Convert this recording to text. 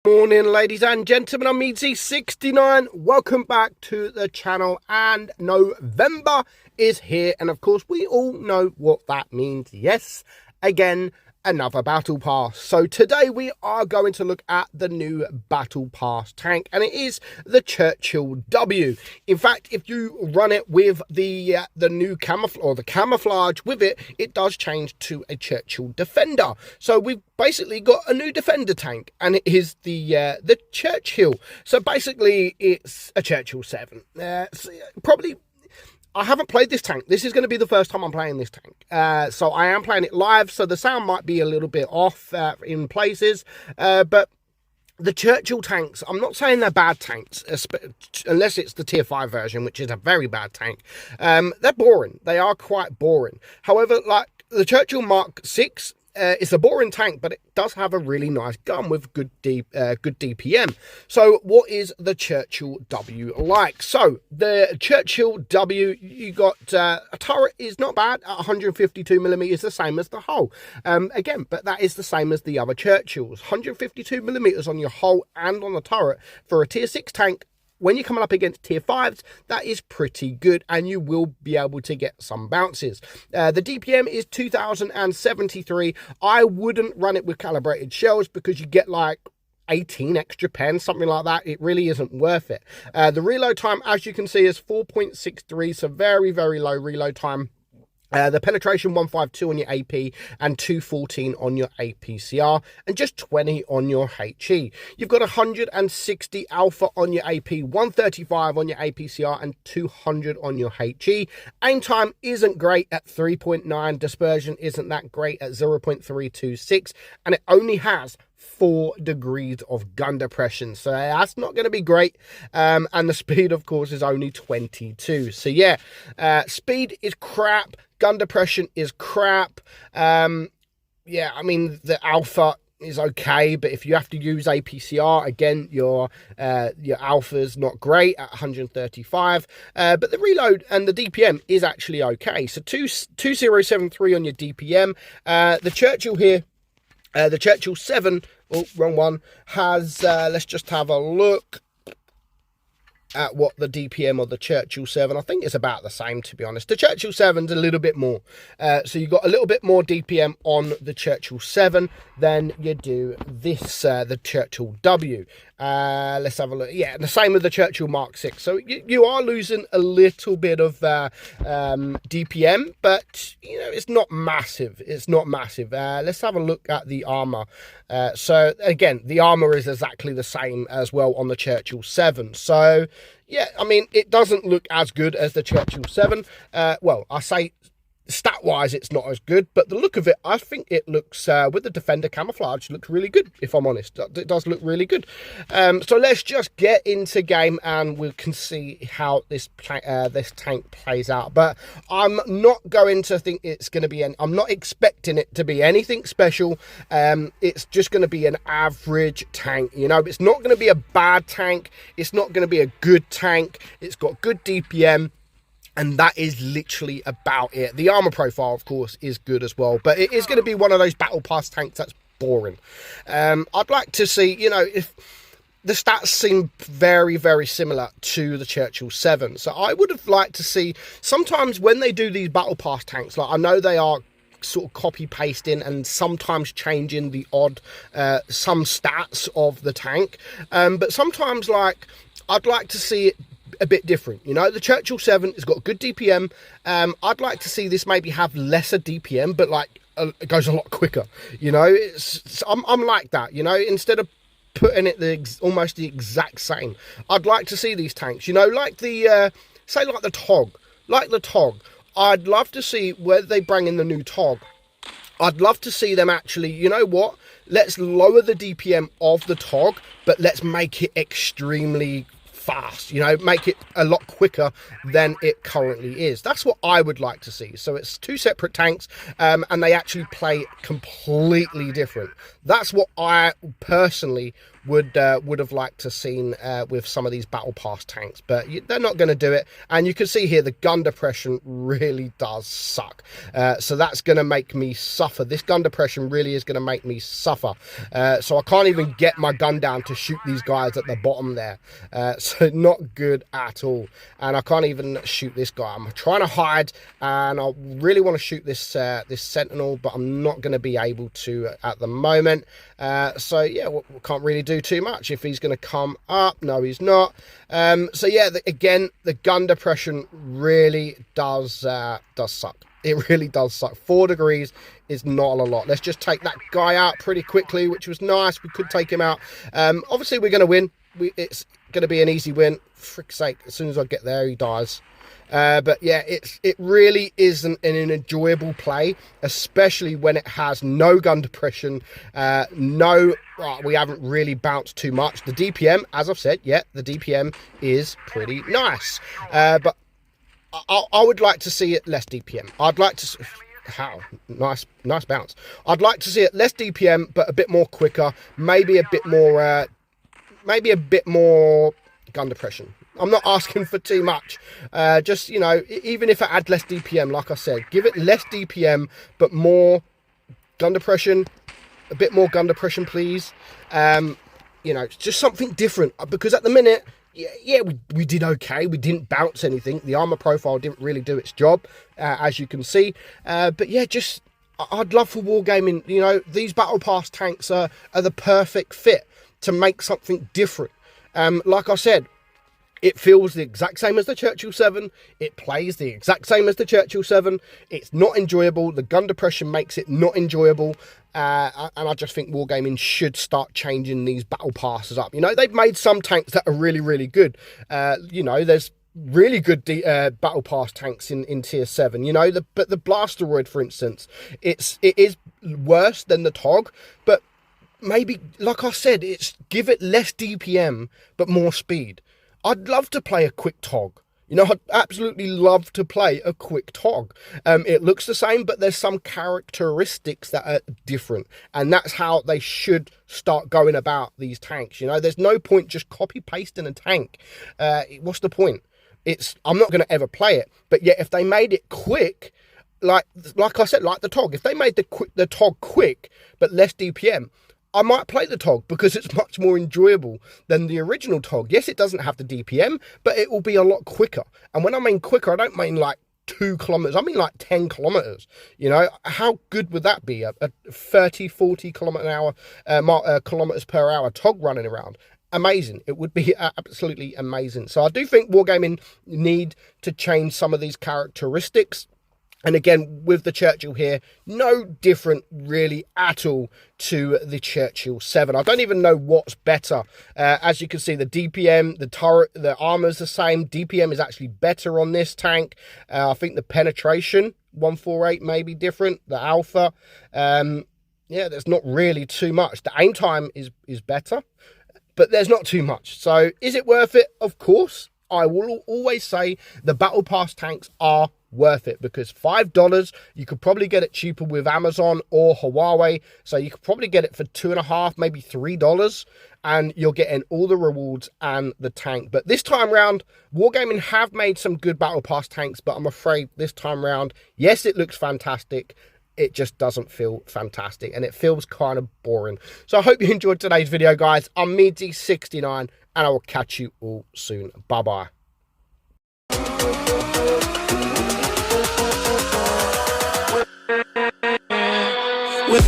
Morning, ladies and gentlemen. I'm meadsy69. Welcome back to the channel, and November is here, and of course we all know what that means. Yes, again, another battle pass. So today we are going to look at the new battle pass tank, and it is the Churchill W. In fact, if you run it with the new camouflage, or the camouflage with it, it does change to a Churchill Defender. So we've basically got a new Defender tank, and it is the Churchill. So basically it's a Churchill 7. Probably I haven't played this tank. This is going to be the first time I'm playing this tank. So I am playing it live, so the sound might be a little bit off in places. But the Churchill tanks, I'm not saying they're bad tanks, unless it's the tier 5 version, which is a very bad tank. They're boring. They are quite boring. However, like the Churchill Mark 6, it's a boring tank, but it does have a really nice gun with good DPM. So what is the Churchill W like? So the Churchill W, you got a turret is not bad at 152mm, the same as the hull. Again, but that is the same as the other Churchills. 152mm on your hull and on the turret for a tier 6 tank. When you're coming up against tier 5s, that is pretty good, and you will be able to get some bounces. The DPM is 2073. I wouldn't run it with calibrated shells because you get like 18 extra pens, something like that. It really isn't worth it. The reload time, as you can see, is 4.63, so very, very low reload time. The penetration 152 on your AP and 214 on your APCR, and just 20 on your HE. You've got 160 alpha on your AP, 135 on your APCR, and 200 on your HE. Aim time isn't great at 3.9. Dispersion isn't that great at 0.326, and it only has 4 degrees of gun depression, so that's not going to be great. And the speed, of course, is only 22. So yeah, speed is crap, gun depression is crap. Yeah, I mean, the alpha is okay, but if you have to use APCR, again, your alpha's not great at 135. But the reload and the DPM is actually okay. So 2073 on your DPM. The Churchill here, the Churchill 7, oh, wrong one, has, let's just have a look at what the DPM of the Churchill 7, I think it's about the same, to be honest. The Churchill 7's a little bit more. So you've got a little bit more DPM on the Churchill 7 than you do this, the Churchill W. Let's have a look. Yeah, the same with the Churchill Mark 6. So you are losing a little bit of DPM, but, you know, it's not massive. It's not massive. Let's have a look at the armor. So, again, the armor is exactly the same as well on the Churchill 7. So, yeah, I mean, it doesn't look as good as the Churchill 7. Well, I say stat-wise, it's not as good, but the look of it, I think it looks, with the Defender camouflage, looks really good, if I'm honest. It does look really good. So let's just get into game, and we can see how this tank plays out. But I'm not going to think it's going to be, I'm not expecting it to be anything special. It's just going to be an average tank, you know. It's not going to be a bad tank. It's not going to be a good tank. It's got good DPM. And that is literally about it. The armor profile, of course, is good as well. But it is going to be one of those battle pass tanks that's boring. I'd like to see, you know, if the stats seem very, very similar to the Churchill 7. So I would have liked to see, sometimes when they do these battle pass tanks, like I know they are sort of copy pasting and sometimes changing the odd, some stats of the tank. But sometimes, like, I'd like to see it a bit different, you know. The Churchill 7 has got good DPM. I'd like to see this maybe have lesser DPM, but like it goes a lot quicker, you know. I'm like that, you know. Instead of putting it almost the exact same, I'd like to see these tanks, you know, like the say like the TOG, I'd love to see where they bring in the new TOG. I'd love to see them actually, you know what, let's lower the DPM of the TOG, but let's make it extremely fast, you know, make it a lot quicker than it currently is. That's what I would like to see. So it's 2 separate tanks, and they actually play completely different. That's what I personally would have liked to seen with some of these battle pass tanks, but they're not going to do it. And you can see here the gun depression really does suck, so that's going to make me suffer. This gun depression really is going to make me suffer, so I can't even get my gun down to shoot these guys at the bottom there, so not good at all. And I can't even shoot this guy. I'm trying to hide, and I really want to shoot this this sentinel, but I'm not going to be able to at the moment. So yeah, we can't really do too much. If he's going to come up, no he's not. So yeah, again, the gun depression really does suck. It really does suck. 4 degrees is not a lot. Let's just take that guy out pretty quickly, which was nice. We could take him out. Obviously we're going to win. It's going to be an easy win. Frick's sake, as soon as I get there, he dies. But yeah, it really isn't an enjoyable play, especially when it has no gun depression, we haven't really bounced too much. The DPM, as I've said, yeah, the DPM is pretty nice, but I would like to see it less DPM. I'd like to... How nice bounce. I'd like to see it less DPM, but a bit more quicker, maybe a bit more gun depression. I'm not asking for too much. Just, you know, even if it had less DPM, like I said, give it less DPM, but more gun depression. A bit more gun depression, please. You know, just something different. Because at the minute, yeah, we did okay. We didn't bounce anything. The armor profile didn't really do its job, as you can see. But yeah, just, I'd love for Wargaming, you know, these Battle Pass tanks are the perfect fit to make something different. Like I said, it feels the exact same as the Churchill VII. It plays the exact same as the Churchill VII. It's not enjoyable. The gun depression makes it not enjoyable. And I just think Wargaming should start changing these battle passes up. You know, they've made some tanks that are really, really good. You know, there's really good battle pass tanks in tier 7. You know, but the Blasteroid, for instance, it is worse than the TOG, but maybe, like I said, give it less DPM, but more speed. I'd love to play a quick TOG. You know, I'd absolutely love to play a quick TOG. It looks the same, but there's some characteristics that are different. And that's how they should start going about these tanks. You know, there's no point just copy-pasting a tank. What's the point? I'm not going to ever play it. But yet, if they made it quick, like I said, like the TOG, if they made the TOG quick, but less DPM, I might play the TOG because it's much more enjoyable than the original TOG. Yes, it doesn't have the DPM, but it will be a lot quicker. And when I mean quicker, I don't mean like 2 kilometers. I mean like 10 kilometers. You know, how good would that be? A 30, 40 kilometers per hour TOG running around. Amazing. It would be absolutely amazing. So I do think Wargaming need to change some of these characteristics. And again, with the Churchill here, no different really at all to the Churchill VII. I don't even know what's better. As you can see, the DPM, the turret, the armor's the same. DPM is actually better on this tank. I think the penetration, 148 may be different. The alpha, yeah, there's not really too much. The aim time is better, but there's not too much. So is it worth it? Of course. I will always say the Battle Pass tanks are worth it, because $5, you could probably get it cheaper with Amazon or Huawei. So you could probably get it for $2.50, maybe $3, and you're getting all the rewards and the tank. But this time round, Wargaming have made some good Battle Pass tanks, but I'm afraid this time round, yes, it looks fantastic. It just doesn't feel fantastic, and it feels kind of boring. So I hope you enjoyed today's video, guys. I'm meadsy69, and I will catch you all soon. Bye-bye. With